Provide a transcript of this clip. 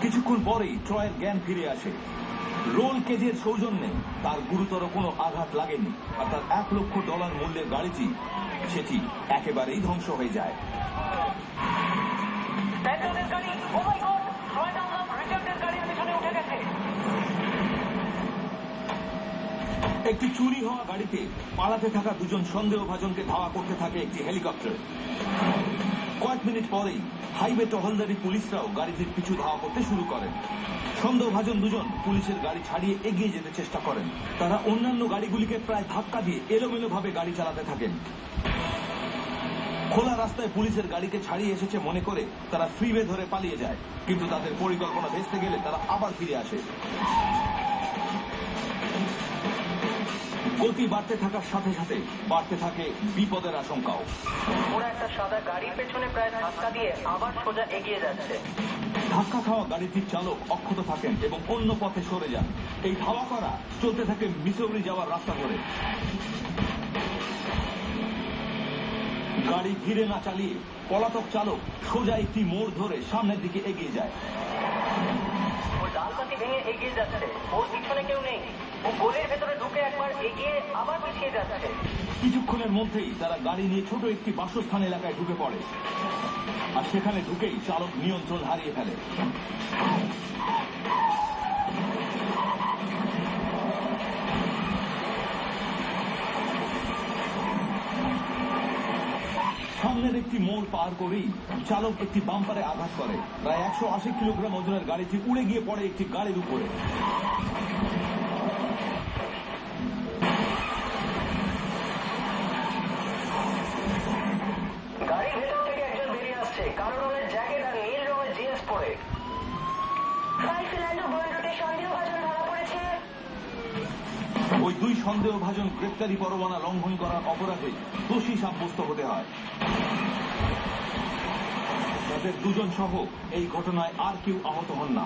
কিছুক্ষণ পরেই ট্রয়ের জ্ঞান ফিরে আসে। রোল কেজের সৌজন্যে তার গুরুতর কোনো আঘাত লাগেনি, আর তার $1 লক্ষ মূল্যের গাড়িটি সেটি একেবারেই ধ্বংস হয়ে যায়। একটি চুরি হওয়া গাড়িতে পালাতে থাকা দুজন সন্দেহভাজনকে ধাওয়া করতে থাকে একটি হেলিকপ্টার। কয়েক মিনিট পরেই হাইওয়ে টহলদারি পুলিশরাও গাড়িটির পিছু ধাওয়া করতে শুরু করেন। সন্দেহভাজন দুজন পুলিশের গাড়ি ছাড়িয়ে এগিয়ে যেতে চেষ্টা করেন। তারা অন্যান্য গাড়িগুলিকে প্রায় ধাক্কা দিয়ে এলোমেলোভাবে গাড়ি চালাতে থাকেন। খোলা রাস্তায় পুলিশের গাড়িকে ছাড়িয়ে এসেছে মনে করে তারা ফ্রিওয়ে ধরে পালিয়ে যায়, কিন্তু তাদের পরিকল্পনা ভেস্তে গেলে তারা আবার ফিরে আসে। গতি বাড়তে থাকার সাথে সাথে বাড়তে থাকে বিপদের আশঙ্কাও। ওরা একটা সাদা গাড়ির পেছনে প্রায় ধাক্কা দিয়ে আবার সোজা এগিয়ে যাচ্ছে। ধাক্কা খাওয়া গাড়িটির চালক অক্ষত থাকেন এবং অন্য পথে সরে যান। এই ধাওয়া করা চলতে থাকে মিসৌরি যাওয়ার রাস্তা ধরে। গাড়ি ধীরে না চালিয়ে পলাতক চালক সোজা একটি মোড় ধরে সামনের দিকে এগিয়ে যায়। ও ডালপাতি ভেঙে এগিয়ে যাচ্ছে, ওর পিছনে কেউ নেই। ও গোলের ভেতরে ঢুকে একবার এগিয়ে আবার পিছিয়ে যাচ্ছে। কিছুক্ষণের মধ্যেই তারা গাড়ি নিয়ে ছোট একটি বাসস্থান এলাকায় ঢুকে পড়ে, আর সেখানে ঢুকেই চালক নিয়ন্ত্রণ হারিয়ে ফেলে। সামনের একটি মোড় পার করেই চালক একটি বাম্পারে আঘাত করে। প্রায় 180 কিলোগ্রাম ওজনের গাড়িটি উড়ে গিয়ে পড়ে একটি গাড়ির উপরে। গাড়ির ভেতর থেকে একজন বেরিয়ে আসছে, কালো রঙের জ্যাকেট আর নীল রঙের জিন্স পরে। সন্দেহভাজন ধরা পড়েছে। ওই দুই সন্দেহভাজন গ্রেপ্তারি পরোয়ানা লঙ্ঘন করার অপরাধে দোষী সাব্যস্ত হতে হয়। তাদের দুজন সহ এই ঘটনায় আর কেউ আহত হন না।